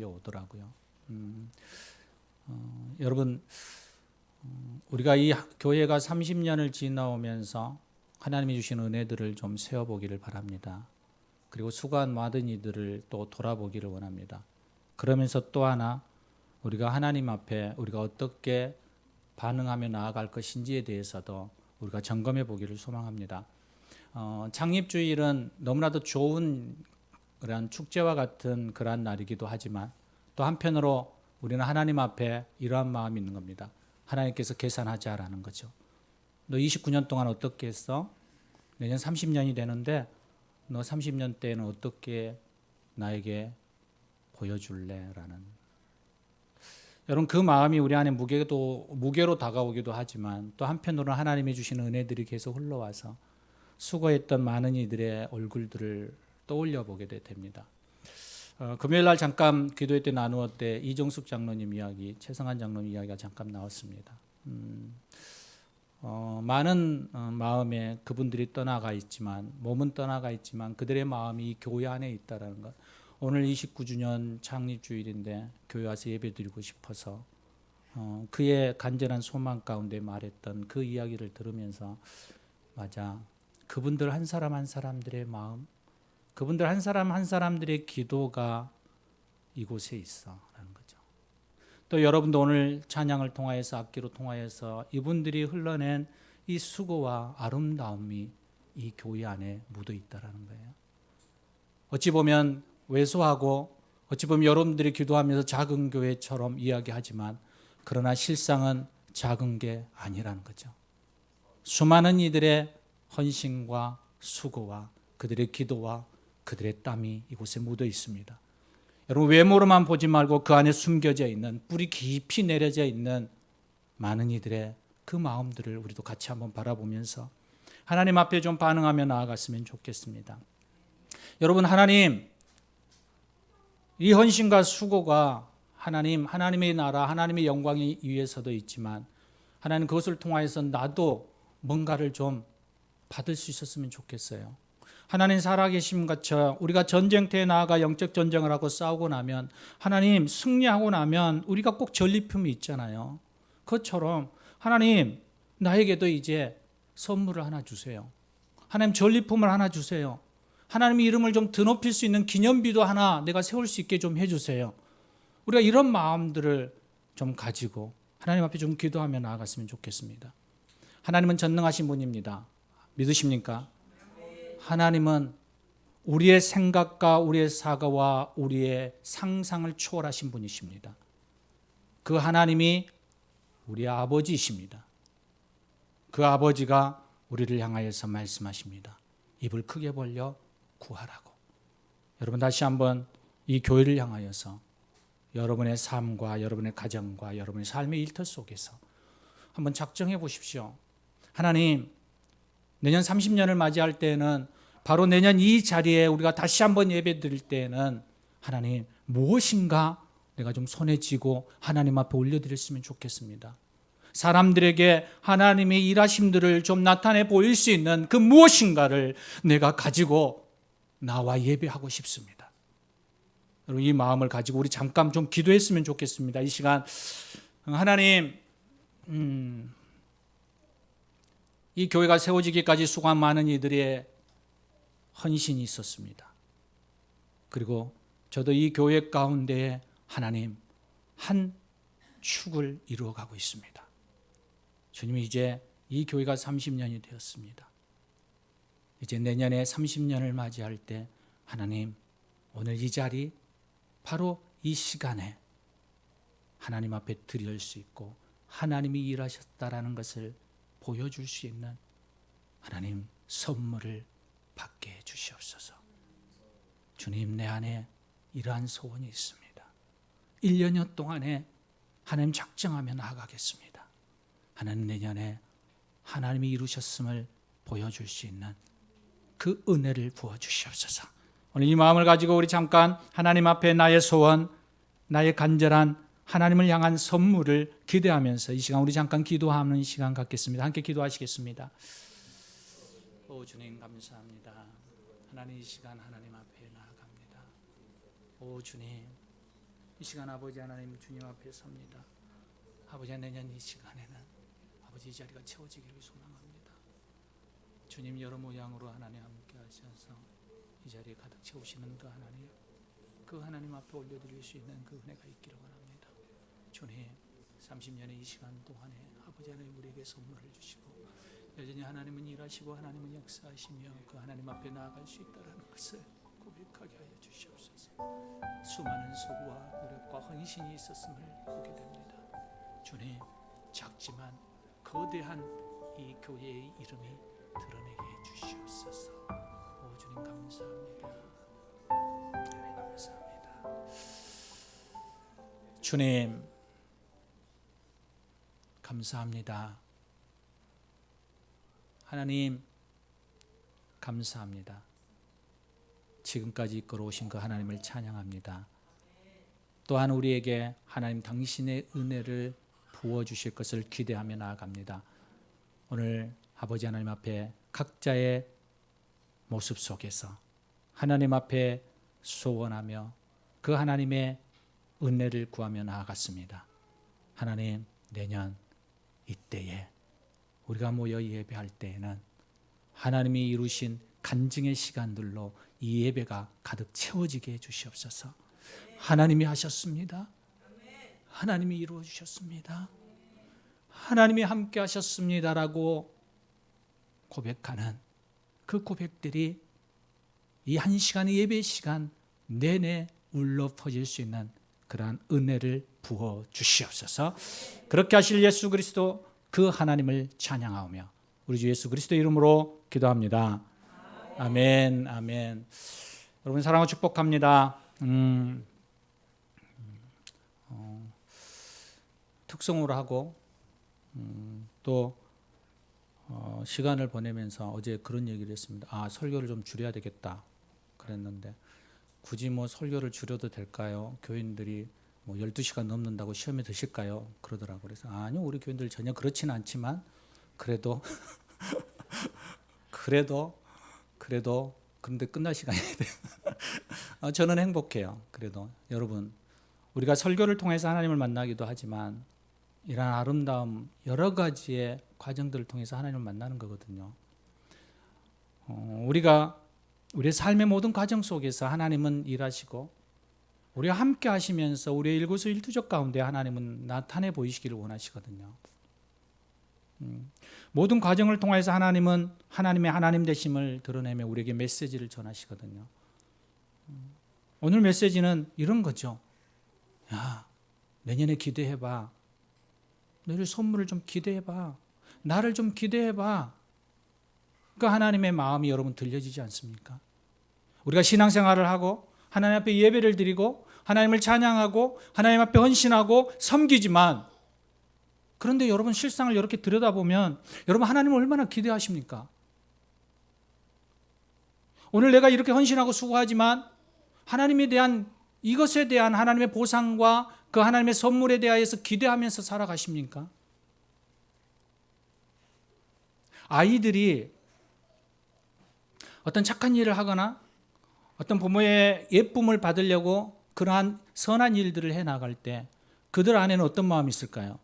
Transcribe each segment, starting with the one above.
들려오더라고요. 여러분, 우리가 이 교회가 30년을 지나오면서 하나님이 주신 은혜들을 좀 세어보기를 바랍니다. 그리고 수고한 많은 이들을 또 돌아보기를 원합니다. 그러면서 또 하나 우리가 하나님 앞에 우리가 어떻게 반응하며 나아갈 것인지에 대해서도 우리가 점검해 보기를 소망합니다. 창립주일은 너무나도 좋은 그런 축제와 같은 그러한 날이기도 하지만 또 한편으로 우리는 하나님 앞에 이러한 마음이 있는 겁니다. 하나님께서 계산하자라는 거죠. 너 29년 동안 어떻게 했어? 내년 30년이 되는데 너 30년 때는 어떻게 나에게 보여줄래? 라는. 여러분, 그 마음이 우리 안에 무게로 다가오기도 하지만 또 한편으로는 하나님이 주시는 은혜들이 계속 흘러와서 수고했던 많은 이들의 얼굴들을 떠올려 보게 됩니다. 금요일 날 잠깐 기도회 때 나누었을 때 이정숙 장로님 이야기, 최성한 장로님 이야기가 잠깐 나왔습니다. 많은 마음에 그분들이 떠나가 있지만 몸은 떠나가 있지만 그들의 마음이 이 교회 안에 있다라는 것. 오늘 29주년 창립주일인데 교회 와서 예배드리고 싶어서 그의 간절한 소망 가운데 말했던 그 이야기를 들으면서 맞아, 그분들 한 사람 한 사람들의 마음, 그분들 한 사람 한 사람들의 기도가 이곳에 있어라는 거죠. 또 여러분도 오늘 찬양을 통하여서 악기로 통하여서 이분들이 흘러낸 이 수고와 아름다움이 이 교회 안에 묻어 있다라는 거예요. 어찌 보면 왜소하고 어찌 보면 여러분들이 기도하면서 작은 교회처럼 이야기하지만 그러나 실상은 작은 게 아니라는 거죠. 수많은 이들의 헌신과 수고와 그들의 기도와 그들의 땀이 이곳에 묻어 있습니다. 여러분, 외모로만 보지 말고 그 안에 숨겨져 있는 뿌리 깊이 내려져 있는 많은 이들의 그 마음들을 우리도 같이 한번 바라보면서 하나님 앞에 좀 반응하며 나아갔으면 좋겠습니다. 여러분, 하나님, 이 헌신과 수고가 하나님의 나라, 하나님의 영광이 위해서도 있지만 하나님 그것을 통하여서 나도 뭔가를 좀 받을 수 있었으면 좋겠어요. 하나님 살아계심 같이 우리가 전쟁터에 나아가 영적 전쟁을 하고 싸우고 나면 하나님 승리하고 나면 우리가 꼭 전리품이 있잖아요. 그것처럼 하나님 나에게도 이제 선물을 하나 주세요. 하나님 전리품을 하나 주세요. 하나님의 이름을 좀 드높일 수 있는 기념비도 하나 내가 세울 수 있게 좀 해주세요. 우리가 이런 마음들을 좀 가지고 하나님 앞에 좀 기도하며 나아갔으면 좋겠습니다. 하나님은 전능하신 분입니다. 믿으십니까? 하나님은 우리의 생각과 우리의 사고와 우리의 상상을 초월하신 분이십니다. 그 하나님이 우리의 아버지이십니다. 그 아버지가 우리를 향하여서 말씀하십니다. 입을 크게 벌려 구하라고. 여러분, 다시 한번 이 교회를 향하여서 여러분의 삶과 여러분의 가정과 여러분의 삶의 일터 속에서 한번 작정해 보십시오. 하나님, 내년 30년을 맞이할 때는 바로 내년 이 자리에 우리가 다시 한번 예배 드릴 때는 하나님 무엇인가 내가 좀 손에 쥐고 하나님 앞에 올려드렸으면 좋겠습니다. 사람들에게 하나님의 일하심들을 좀 나타내 보일 수 있는 그 무엇인가를 내가 가지고 나와 예배하고 싶습니다. 여러분, 이 마음을 가지고 우리 잠깐 좀 기도했으면 좋겠습니다. 이 시간 하나님, 이 교회가 세워지기까지 수고한 많은 이들의 헌신이 있었습니다. 그리고 저도 이 교회 가운데에 하나님 한 축을 이루어가고 있습니다. 주님, 이제 이 교회가 30년이 되었습니다. 이제 내년에 30년을 맞이할 때 하나님, 오늘 이 자리 바로 이 시간에 하나님 앞에 드릴 수 있고 하나님이 일하셨다라는 것을 보여줄 수 있는 하나님 선물을 받게 해 주시옵소서. 주님, 내 안에 이러한 소원이 있습니다. 1년여 동안에 하나님 작정하며 나아가겠습니다. 하나님, 내년에 하나님이 이루셨음을 보여줄 수 있는 그 은혜를 부어주시옵소서. 오늘 이 마음을 가지고 우리 잠깐 하나님 앞에 나의 소원, 나의 간절한 하나님을 향한 선물을 기대하면서 이 시간 우리 잠깐 기도하는 시간 갖겠습니다. 함께 기도하시겠습니다. 오 주님, 감사합니다. 하나님, 이 시간 하나님 앞에 나아갑니다. 오 주님, 이 시간 아버지 하나님 주님 앞에 섭니다. 아버지 내년 이 시간에는 아버지 이 자리가 채워지기를 소망합니다. 주님 여러 모양으로 하나님 함께 하셔서 이 자리에 가득 채우시는 그 하나님 앞에 올려드릴 수 있는 그 은혜가 있기를 원합니다. 주님 30년의 이 시간 동안에 아버지 하나님 우리에게 선물을 주시고 여전히 하나님은 일하시고 하나님은 역사하시며 그 하나님 앞에 나아갈 수 있다는 것을 고백하게 하여 주시옵소서. 수많은 수고와 노력과 헌신이 있었음을 보게 됩니다. 주님 작지만 거대한 이 교회의 이름이 드러내게 해주시옵소서. 오 주님 감사합니다. 감사합니다. 주님 감사합니다. 하나님 감사합니다. 지금까지 이끌어오신 그 하나님을 찬양합니다. 또한 우리에게 하나님 당신의 은혜를 부어주실 것을 기대하며 나아갑니다. 오늘 아버지 하나님 앞에 각자의 모습 속에서 하나님 앞에 소원하며 그 하나님의 은혜를 구하며 나아갔습니다. 하나님 내년 이때에 우리가 모여 예배할 때에는 하나님이 이루신 간증의 시간들로 이 예배가 가득 채워지게 해주시옵소서. 하나님이 하셨습니다. 하나님이 이루어 주셨습니다. 하나님이 함께 하셨습니다라고 고백하는 그 고백들이 이 한 시간의 예배 시간 내내 울려 퍼질 수 있는 그러한 은혜를 부어 주시옵소서. 그렇게 하실 예수 그리스도 그 하나님을 찬양하오며 우리 주 예수 그리스도 이름으로 기도합니다. 아멘, 아멘. 여러분 사랑하고 축복합니다. 특성으로 하고 또 시간을 보내면서 어제 그런 얘기를 했습니다. 설교를 좀 줄여야 되겠다 그랬는데 굳이 설교를 줄여도 될까요? 교인들이 12시간 넘는다고 시험에 드실까요? 그러더라고요. 그래서 아니요, 우리 교인들 전혀 그렇지는 않지만 그래도 그런데 끝날 시간이 돼요. 저는 행복해요. 그래도 여러분 우리가 설교를 통해서 하나님을 만나기도 하지만 이런 아름다움 여러 가지의 과정들을 통해서 하나님을 만나는 거거든요. 우리가 우리의 삶의 모든 과정 속에서 하나님은 일하시고 우리와 함께 하시면서 우리의 일거수일투족 가운데 하나님은 나타내 보이시기를 원하시거든요. 모든 과정을 통해서 하나님은 하나님의 하나님 되심을 드러내며 우리에게 메시지를 전하시거든요. 오늘 메시지는 이런 거죠. 야, 내년에 기대해봐. 너희 선물을 좀 기대해봐. 나를 좀 기대해봐. 그 하나님의 마음이 여러분 들려지지 않습니까? 우리가 신앙생활을 하고 하나님 앞에 예배를 드리고 하나님을 찬양하고 하나님 앞에 헌신하고 섬기지만 그런데 여러분 실상을 이렇게 들여다보면 여러분 하나님을 얼마나 기대하십니까? 오늘 내가 이렇게 헌신하고 수고하지만 하나님에 대한 이것에 대한 하나님의 보상과 그 하나님의 선물에 대하여서 기대하면서 살아가십니까? 아이들이 어떤 착한 일을 하거나 어떤 부모의 예쁨을 받으려고 그러한 선한 일들을 해나갈 때 그들 안에는 어떤 마음이 있을까요?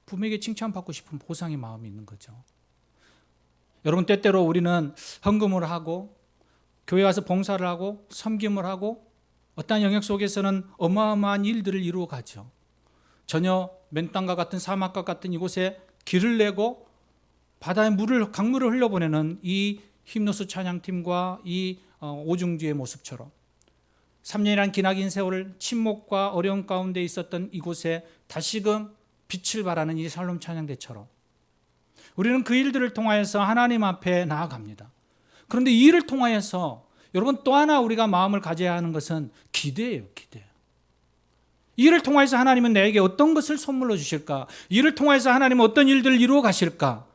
부모에게 칭찬받고 싶은 보상의 마음이 있는 거죠. 여러분 때때로 우리는 헌금을 하고 교회 와서 봉사를 하고 섬김을 하고 어떠한 영역 속에서는 어마어마한 일들을 이루어 가죠. 전혀 맨땅과 같은 사막과 같은 이곳에 길을 내고 바다에 강물을 흘려보내는 이 힘노수 찬양팀과 이 오중주의 모습처럼 3년이란 기나긴 세월을 침묵과 어려움 가운데 있었던 이곳에 다시금 빛을 발하는 이 살롬 찬양대처럼 우리는 그 일들을 통하여서 하나님 앞에 나아갑니다. 그런데 이 일을 통하여서 여러분 또 하나 우리가 마음을 가져야 하는 것은 기대예요. 기대. 이 일을 통하여서 하나님은 내게 어떤 것을 선물로 주실까? 이 일을 통하여서 하나님은 어떤 일들을 이루어 가실까?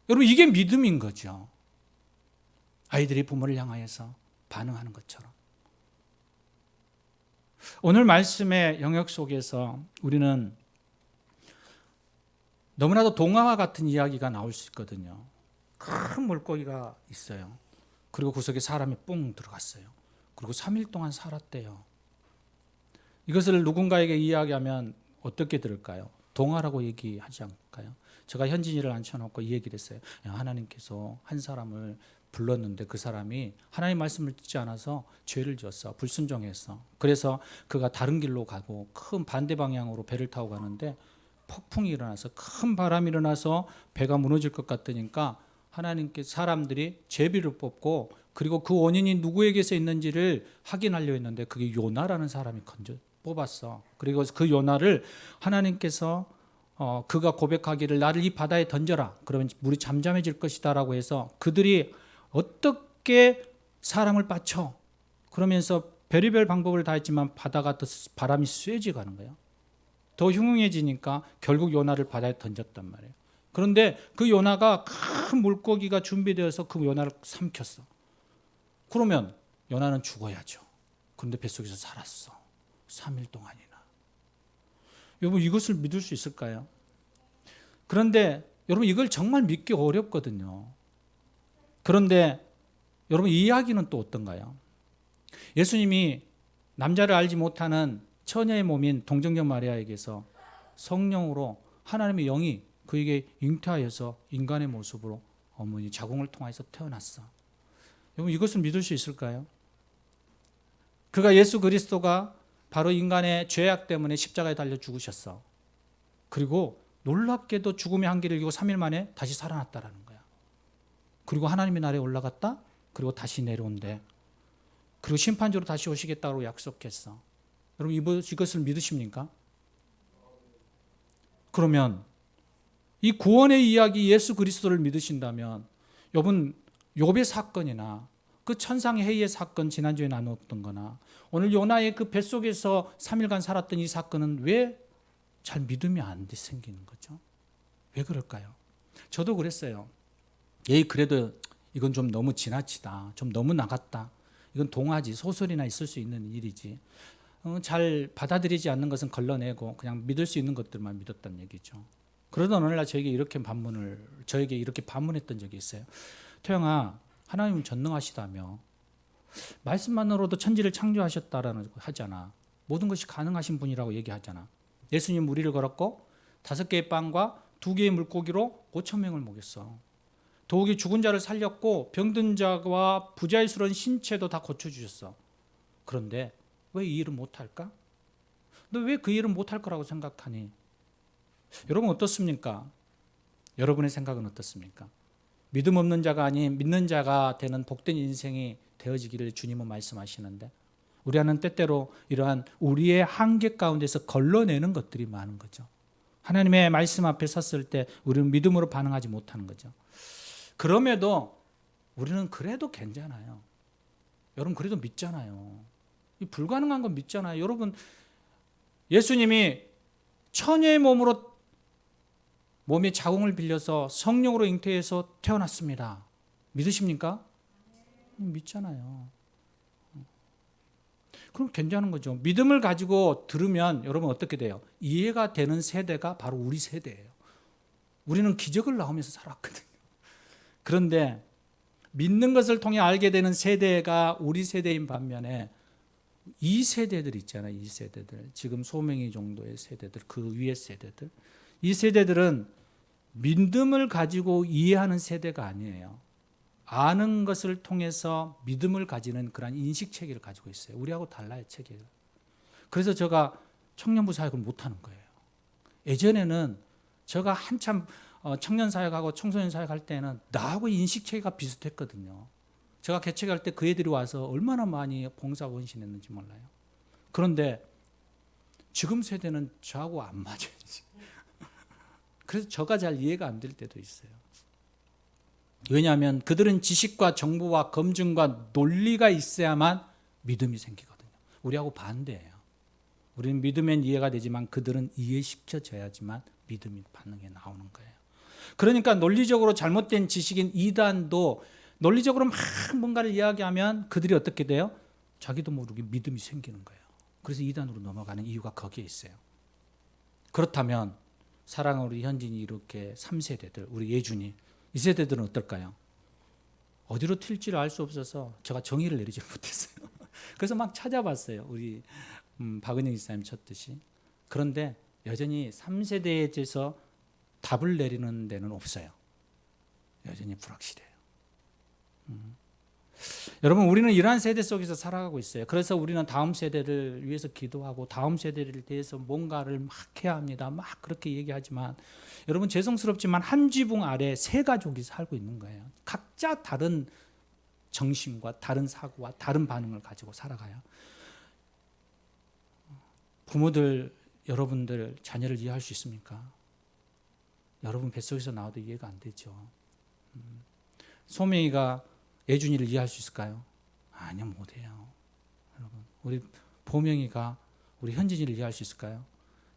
여러분 이게 믿음인 거죠. 아이들이 부모를 향하여서 반응하는 것처럼. 오늘 말씀의 영역 속에서 우리는 너무나도 동화와 같은 이야기가 나올 수 있거든요. 큰 물고기가 있어요. 그리고 그 속에 사람이 뿡 들어갔어요. 그리고 3일 동안 살았대요. 이것을 누군가에게 이야기하면 어떻게 들을까요? 동화라고 얘기하지 않을까요? 제가 현진이를 앉혀놓고 이 얘기를 했어요. 야, 하나님께서 한 사람을 불렀는데 그 사람이 하나님 말씀을 듣지 않아서 죄를 지었어. 불순종했어. 그래서 그가 다른 길로 가고 큰 반대 방향으로 배를 타고 가는데 폭풍이 일어나서 큰 바람이 일어나서 배가 무너질 것 같으니까 하나님께 사람들이 제비를 뽑고 그리고 그 원인이 누구에게서 있는지를 확인하려 했는데 그게 요나라는 사람이 뽑았어. 그리고 그 요나를 하나님께서 그가 고백하기를 나를 이 바다에 던져라. 그러면 물이 잠잠해질 것이다라고 해서 그들이 어떻게 사람을 빠쳐. 그러면서 별의별 방법을 다 했지만 바다가 더 바람이 쇠지 가는 거예요. 더 흉흉해지니까 결국 요나를 바다에 던졌단 말이에요. 그런데 그 요나가 큰 물고기가 준비되어서 그 요나를 삼켰어. 그러면 요나는 죽어야죠. 그런데 뱃속에서 살았어. 3일 동안이나. 여러분 이것을 믿을 수 있을까요? 그런데 여러분 이걸 정말 믿기 어렵거든요. 그런데 여러분 이 이야기는 또 어떤가요? 예수님이 남자를 알지 못하는 처녀의 몸인 동정녀 마리아에게서 성령으로 하나님의 영이 그에게 잉태하여서 인간의 모습으로 어머니 자궁을 통해서 태어났어. 여러분 이것을 믿을 수 있을까요? 그가 예수 그리스도가 바로 인간의 죄악 때문에 십자가에 달려 죽으셨어. 그리고 놀랍게도 죽음의 한계를 이기고 3일 만에 다시 살아났다라는 거야. 그리고 하나님의 나라에 올라갔다. 그리고 다시 내려온대. 그리고 심판주로 다시 오시겠다고 약속했어. 여러분 이것을 믿으십니까? 그러면 이 구원의 이야기 예수 그리스도를 믿으신다면 여러분 욥의 사건이나 그 천상의 회의의 사건 지난주에 나눴던 거나 오늘 요나의 그 뱃속에서 3일간 살았던 이 사건은 왜 잘 믿음이 안 생기는 거죠? 왜 그럴까요? 저도 그랬어요. 그래도 이건 좀 너무 지나치다. 좀 너무 나갔다. 이건 동화지 소설이나 있을 수 있는 일이지. 잘 받아들이지 않는 것은 걸러내고 그냥 믿을 수 있는 것들만 믿었단 얘기죠. 그러던 어느 날 저에게 이렇게 반문했던 적이 있어요. 태영아, 하나님은 전능하시다며 말씀만으로도 천지를 창조하셨다라는 하잖아. 모든 것이 가능하신 분이라고 얘기하잖아. 예수님 무리를 걸었고 5개의 빵과 2개의 물고기로 5천 명을 먹였어. 더욱이 죽은 자를 살렸고 병든 자와 부자일스러운 신체도 다 고쳐주셨어. 그런데 왜 이 일을 못할까? 너 왜 그 일을 못할 거라고 생각하니? 여러분 어떻습니까? 여러분의 생각은 어떻습니까? 믿음 없는 자가 아닌 믿는 자가 되는 복된 인생이 되어지기를 주님은 말씀하시는데 우리는 때때로 이러한 우리의 한계 가운데서 걸러내는 것들이 많은 거죠. 하나님의 말씀 앞에 섰을 때 우리는 믿음으로 반응하지 못하는 거죠. 그럼에도 우리는 그래도 괜찮아요. 여러분 그래도 믿잖아요. 이 불가능한 건 믿잖아요. 여러분 예수님이 처녀의 몸에 자궁을 빌려서 성령으로 잉태해서 태어났습니다. 믿으십니까? 믿잖아요. 그럼 괜찮은 거죠. 믿음을 가지고 들으면 여러분 어떻게 돼요? 이해가 되는 세대가 바로 우리 세대예요. 우리는 기적을 나오면서 살았거든요. 그런데 믿는 것을 통해 알게 되는 세대가 우리 세대인 반면에 이 세대들 있잖아요. 이 세대들. 지금 소명이 정도의 세대들, 그 위의 세대들. 이 세대들은 믿음을 가지고 이해하는 세대가 아니에요. 아는 것을 통해서 믿음을 가지는 그런 인식 체계를 가지고 있어요. 우리하고 달라요, 체계가. 그래서 제가 청년부 사역을 못하는 거예요. 예전에는 제가 한참 청년 사역하고 청소년 사역할 때는 나하고 인식 체계가 비슷했거든요. 제가 개척할 때 그 애들이 와서 얼마나 많이 봉사 원신했는지 몰라요. 그런데 지금 세대는 저하고 안 맞아요. 그래서 저가 잘 이해가 안 될 때도 있어요. 왜냐하면 그들은 지식과 정보와 검증과 논리가 있어야만 믿음이 생기거든요. 우리하고 반대예요. 우리는 믿으면 이해가 되지만 그들은 이해시켜져야지만 믿음이 반응에 나오는 거예요. 그러니까 논리적으로 잘못된 지식인 이단도 논리적으로 막 뭔가를 이야기하면 그들이 어떻게 돼요? 자기도 모르게 믿음이 생기는 거예요. 그래서 이단으로 넘어가는 이유가 거기에 있어요. 그렇다면 사랑하는 우리 현진이 이렇게 3세대들, 우리 예준이 이 세대들은 어떨까요? 어디로 튈지를 알 수 없어서 제가 정의를 내리지 못했어요. 그래서 막 찾아봤어요. 우리 박은영 지사님 쳤듯이. 그런데 여전히 3세대에 대해서 답을 내리는 데는 없어요. 여전히 불확실해요. 여러분, 우리는 이러한 세대 속에서 살아가고 있어요. 그래서 우리는 다음 세대를 위해서 기도하고 다음 세대를 대해서 뭔가를 막 해야 합니다. 막 그렇게 얘기하지만 여러분, 죄송스럽지만 한 지붕 아래 세 가족이 살고 있는 거예요. 각자 다른 정신과 다른 사고와 다른 반응을 가지고 살아가요. 부모들, 여러분들 자녀를 이해할 수 있습니까? 여러분 뱃속에서 나와도 이해가 안 되죠. 소명이가 예준이를 이해할 수 있을까요? 아니요, 못해요. 여러분, 우리 보명이가 우리 현진이를 이해할 수 있을까요?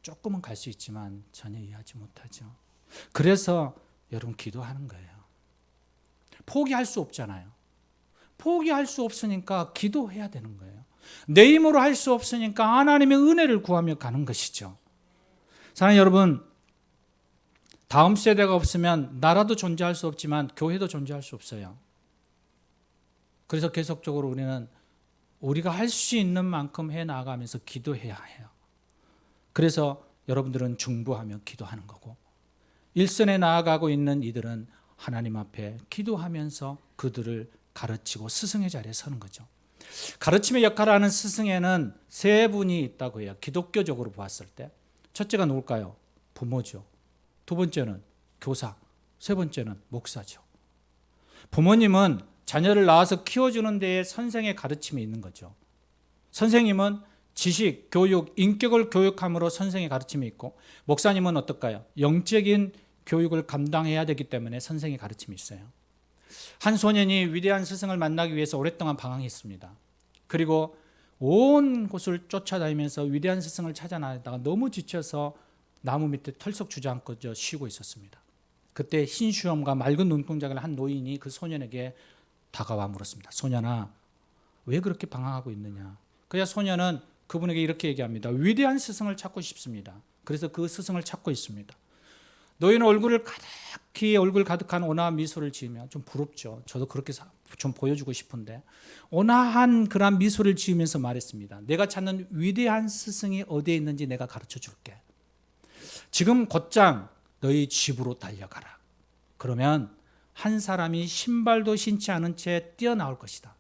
조금은 갈 수 있지만 전혀 이해하지 못하죠. 그래서 여러분 기도하는 거예요. 포기할 수 없잖아요. 포기할 수 없으니까 기도해야 되는 거예요. 내 힘으로 할 수 없으니까 하나님의 은혜를 구하며 가는 것이죠. 사랑하는 여러분, 다음 세대가 없으면 나라도 존재할 수 없지만 교회도 존재할 수 없어요. 그래서 계속적으로 우리는 우리가 할 수 있는 만큼 해 나가면서 기도해야 해요. 그래서 여러분들은 중보하며 기도하는 거고, 일선에 나아가고 있는 이들은 하나님 앞에 기도하면서 그들을 가르치고 스승의 자리에 서는 거죠. 가르침의 역할을 하는 스승에는 세 분이 있다고 해요. 기독교적으로 보았을 때. 첫째가 누굴까요? 부모죠. 두 번째는 교사, 세 번째는 목사죠. 부모님은 자녀를 낳아서 키워주는 데에 선생의 가르침이 있는 거죠. 선생님은 지식, 교육, 인격을 교육함으로 선생의 가르침이 있고, 목사님은 어떨까요? 영적인 교육을 감당해야 되기 때문에 선생의 가르침이 있어요. 한 소년이 위대한 스승을 만나기 위해서 오랫동안 방황했습니다. 그리고 온 곳을 쫓아다니면서 위대한 스승을 찾아 나가다가 너무 지쳐서 나무 밑에 털썩 주저앉고 쉬고 있었습니다. 그때 흰 수염과 맑은 눈동자를 한 노인이 그 소년에게 다가와 물었습니다. 소년아, 왜 그렇게 방황하고 있느냐? 그래야 소년은 그분에게 이렇게 얘기합니다. 위대한 스승을 찾고 싶습니다. 그래서 그 스승을 찾고 있습니다. 노인은 얼굴 가득한 온화한 미소를 지으며, 좀 부럽죠. 저도 그렇게 좀 보여주고 싶은데, 온화한 그런 미소를 지으면서 말했습니다. 내가 찾는 위대한 스승이 어디에 있는지 내가 가르쳐 줄게. 지금 곧장 너희 집으로 달려가라. 그러면 한 사람이 신발도 신지 않은 채 뛰어나올 것이다.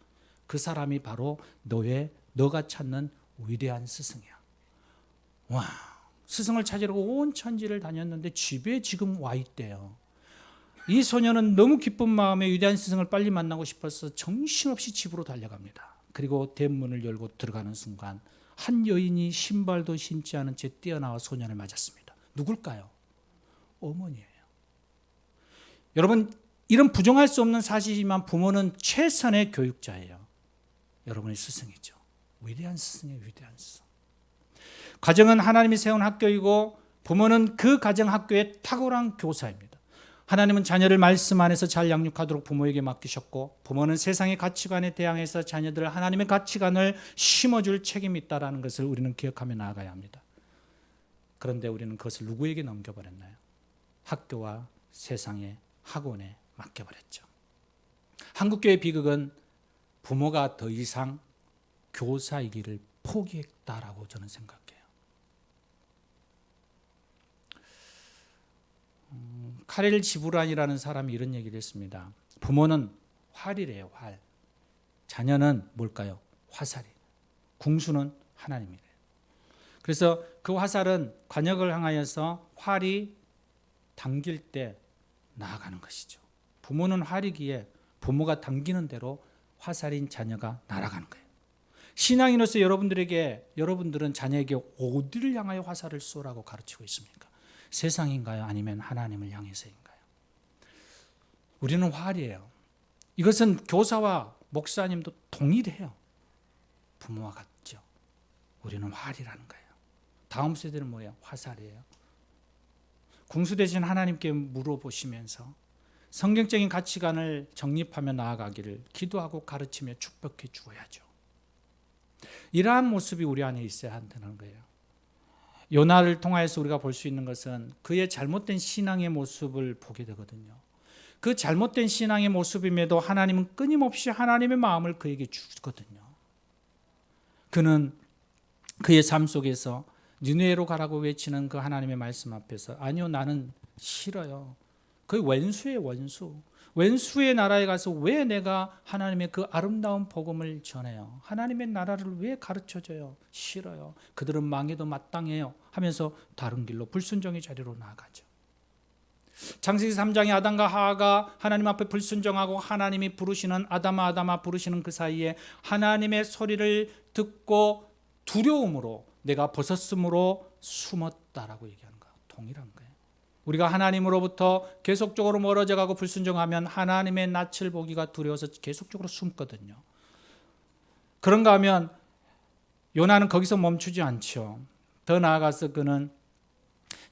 그 사람이 바로 너가 찾는 위대한 스승이야. 와, 스승을 찾으려고 온 천지를 다녔는데 집에 지금 와 있대요. 이 소녀는 너무 기쁜 마음에 위대한 스승을 빨리 만나고 싶어서 정신없이 집으로 달려갑니다. 그리고 대문을 열고 들어가는 순간 한 여인이 신발도 신지 않은 채 뛰어나와 소년을 맞았습니다. 누굴까요? 어머니예요. 여러분, 이런 부정할 수 없는 사실이지만 부모는 최선의 교육자예요. 여러분의 스승이죠. 위대한 스승이에요. 위대한 스승. 가정은 하나님이 세운 학교이고 부모는 그 가정 학교의 탁월한 교사입니다. 하나님은 자녀를 말씀 안에서 잘 양육하도록 부모에게 맡기셨고, 부모는 세상의 가치관에 대항해서 자녀들 하나님의 가치관을 심어줄 책임이 있다는 것을 우리는 기억하며 나아가야 합니다. 그런데 우리는 그것을 누구에게 넘겨버렸나요? 학교와 세상의 학원에 맡겨버렸죠. 한국교회 비극은 부모가 더 이상 교사이기를 포기했다라고 저는 생각해요. 카렐 지브란이라는 사람이 이런 얘기를 했습니다. 부모는 활이래요. 활. 자녀는 뭘까요? 화살이. 궁수는 하나님이래요. 그래서 그 화살은 관역을 향하여서 활이 당길 때 나아가는 것이죠. 부모는 활이기에 부모가 당기는 대로 화살인 자녀가 날아가는 거예요. 신앙인으로서 여러분들은 자녀에게 어디를 향하여 화살을 쏘라고 가르치고 있습니까? 세상인가요? 아니면 하나님을 향해서인가요? 우리는 활이에요. 이것은 교사와 목사님도 동일해요. 부모와 같죠. 우리는 활이라는 거예요. 다음 세대는 뭐예요? 화살이에요. 궁수 대신 하나님께 물어보시면서 성경적인 가치관을 정립하며 나아가기를 기도하고 가르치며 축복해 주어야죠. 이러한 모습이 우리 안에 있어야 한다는 거예요. 요나를 통하여서 우리가 볼 수 있는 것은 그의 잘못된 신앙의 모습을 보게 되거든요. 그 잘못된 신앙의 모습임에도 하나님은 끊임없이 하나님의 마음을 그에게 주거든요. 그는 그의 삶 속에서 니느웨로 가라고 외치는 그 하나님의 말씀 앞에서 아니요, 나는 싫어요. 그 원수의 원수. 왼수의 나라에 가서 왜 내가 하나님의 그 아름다운 복음을 전해요? 하나님의 나라를 왜 가르쳐줘요? 싫어요. 그들은 망해도 마땅해요 하면서 다른 길로 불순종의 자리로 나아가죠. 창세기 3장의 아담과 하와가 하나님 앞에 불순종하고 하나님이 부르시는 아담아 아담아 부르시는 그 사이에 하나님의 소리를 듣고 두려움으로 내가 벗었으므로 숨었다라고 얘기하는 거예요. 동일한 거예요. 우리가 하나님으로부터 계속적으로 멀어져 가고 불순종하면 하나님의 낯을 보기가 두려워서 계속적으로 숨거든요. 그런가 하면 요나는 거기서 멈추지 않죠. 더 나아가서 그는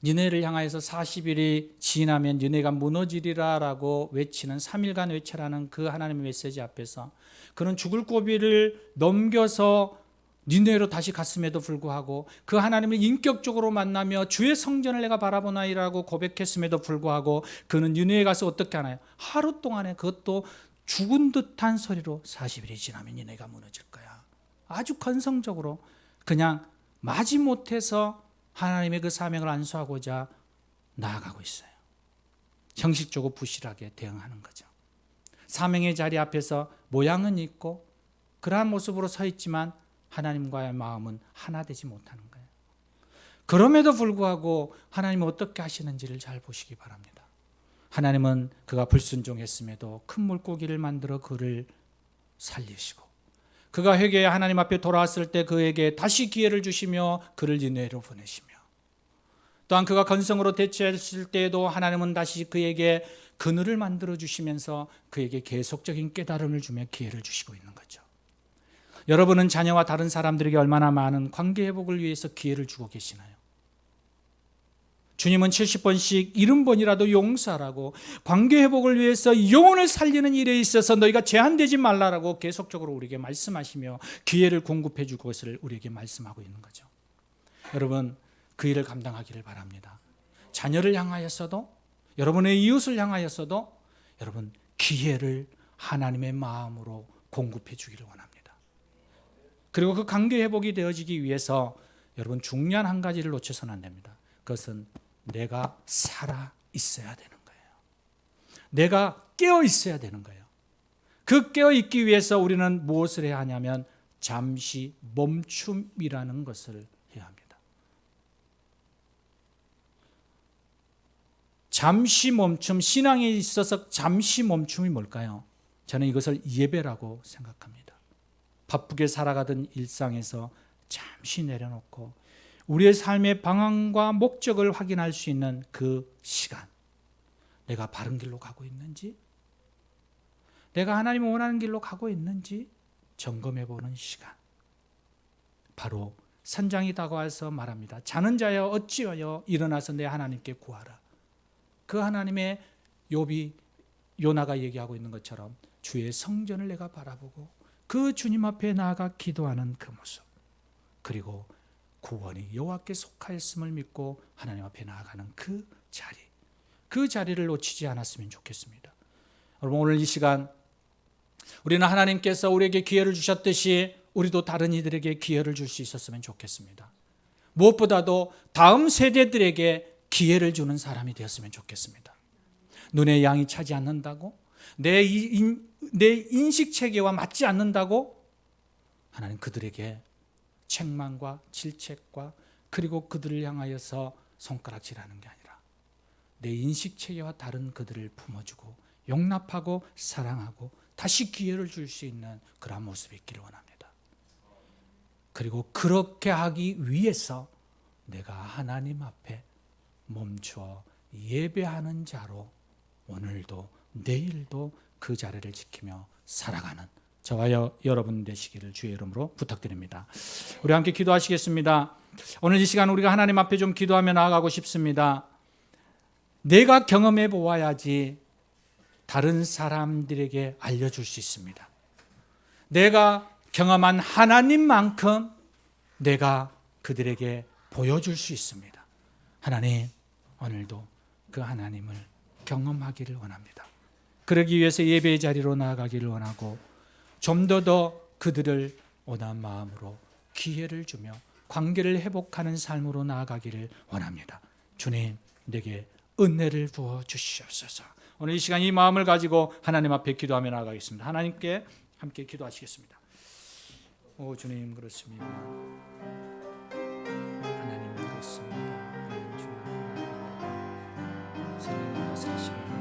니느웨를 향하여서 40일이 지나면 니느웨가 무너지리라라고 외치는 3일간 외쳐라는 그 하나님의 메시지 앞에서 그는 죽을 고비를 넘겨서 니느웨로 다시 갔음에도 불구하고 그 하나님을 인격적으로 만나며 주의 성전을 내가 바라보나이라고 고백했음에도 불구하고 그는 니느웨에 가서 어떻게 하나요? 하루 동안에 그것도 죽은 듯한 소리로 40일이 지나면 니느웨가 무너질 거야. 아주 건성적으로 그냥 마지못해서 하나님의 그 사명을 안수하고자 나아가고 있어요. 형식적으로 부실하게 대응하는 거죠. 사명의 자리 앞에서 모양은 있고 그러한 모습으로 서 있지만 하나님과의 마음은 하나 되지 못하는 거예요. 그럼에도 불구하고 하나님은 어떻게 하시는지를 잘 보시기 바랍니다. 하나님은 그가 불순종했음에도 큰 물고기를 만들어 그를 살리시고 그가 회개해 하나님 앞에 돌아왔을 때 그에게 다시 기회를 주시며 그를 니느웨로 보내시며 또한 그가 건성으로 대처했을 때에도 하나님은 다시 그에게 그늘을 만들어 주시면서 그에게 계속적인 깨달음을 주며 기회를 주시고 있는 거죠. 여러분은 자녀와 다른 사람들에게 얼마나 많은 관계 회복을 위해서 기회를 주고 계시나요? 주님은 70번씩 70번이라도 용서하라고 관계 회복을 위해서 영혼을 살리는 일에 있어서 너희가 제한되지 말라라고 계속적으로 우리에게 말씀하시며 기회를 공급해 줄 것을 우리에게 말씀하고 있는 거죠. 여러분 그 일을 감당하기를 바랍니다. 자녀를 향하여서도 여러분의 이웃을 향하여서도 여러분 기회를 하나님의 마음으로 공급해 주기를 원합니다. 그리고 그 관계 회복이 되어지기 위해서 여러분 중요한 한 가지를 놓쳐서는 안 됩니다. 그것은 내가 살아 있어야 되는 거예요. 내가 깨어 있어야 되는 거예요. 그 깨어 있기 위해서 우리는 무엇을 해야 하냐면 잠시 멈춤이라는 것을 해야 합니다. 잠시 멈춤, 신앙에 있어서 잠시 멈춤이 뭘까요? 저는 이것을 예배라고 생각합니다. 바쁘게 살아가던 일상에서 잠시 내려놓고 우리의 삶의 방향과 목적을 확인할 수 있는 그 시간, 내가 바른 길로 가고 있는지, 내가 하나님이 원하는 길로 가고 있는지 점검해 보는 시간. 바로 선장이 다가와서 말합니다. 자는 자여 어찌하여 일어나서 내 하나님께 구하라. 그 하나님의 요나가 얘기하고 있는 것처럼 주의 성전을 내가 바라보고 그 주님 앞에 나아가 기도하는 그 모습, 그리고 구원이 여호와께 속하였음을 믿고 하나님 앞에 나아가는 그 자리, 그 자리를 놓치지 않았으면 좋겠습니다. 여러분 오늘 이 시간 우리는 하나님께서 우리에게 기회를 주셨듯이 우리도 다른 이들에게 기회를 줄 수 있었으면 좋겠습니다. 무엇보다도 다음 세대들에게 기회를 주는 사람이 되었으면 좋겠습니다. 눈의 양이 차지 않는다고? 내 인식 체계와 맞지 않는다고? 하나님 그들에게 책망과 질책과 그리고 그들을 향하여서 손가락질하는 게 아니라 내 인식 체계와 다른 그들을 품어주고 용납하고 사랑하고 다시 기회를 줄 수 있는 그런 모습이 있기를 원합니다. 그리고 그렇게 하기 위해서 내가 하나님 앞에 멈추어 예배하는 자로 오늘도 내일도 그 자리를 지키며 살아가는 저와 여러분 되시기를 주의 이름으로 부탁드립니다. 우리 함께 기도하시겠습니다. 오늘 이 시간 우리가 하나님 앞에 좀 기도하며 나아가고 싶습니다. 내가 경험해 보아야지 다른 사람들에게 알려줄 수 있습니다. 내가 경험한 하나님만큼 내가 그들에게 보여줄 수 있습니다. 하나님, 오늘도 그 하나님을 경험하기를 원합니다. 그러기 위해서 예배의 자리로 나아가기를 원하고 좀 더 그들을 온한 마음으로 기회를 주며 관계를 회복하는 삶으로 나아가기를 원합니다. 주님, 내게 은혜를 부어 주시옵소서. 오늘 이 시간 이 마음을 가지고 하나님 앞에 기도하며 나아가겠습니다. 하나님께 함께 기도하시겠습니다. 오 주님, 그렇습니다. 하나님, 그렇습니다. 하나님 주여, 성령님과 사시는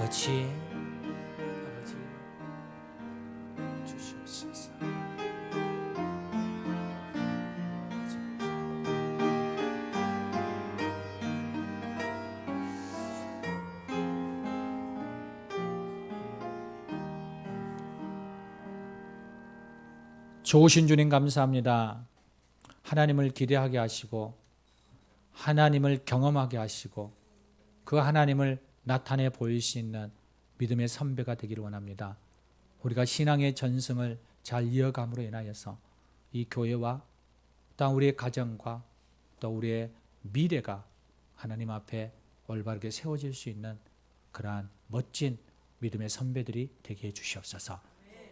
아버지 주시옵소서. 좋으신 주님, 감사합니다. 하나님을 기대하게 하시고 하나님을 경험하게 하시고 그 하나님을 나타내 보일 수 있는 믿음의 선배가 되기를 원합니다. 우리가 신앙의 전승을 잘 이어감으로 인하여서 이 교회와 또 우리의 가정과 또 우리의 미래가 하나님 앞에 올바르게 세워질 수 있는 그러한 멋진 믿음의 선배들이 되게 해 주시옵소서.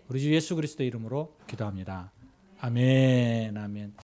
우리 주 예수 그리스도 이름으로 기도합니다. 아멘, 아멘.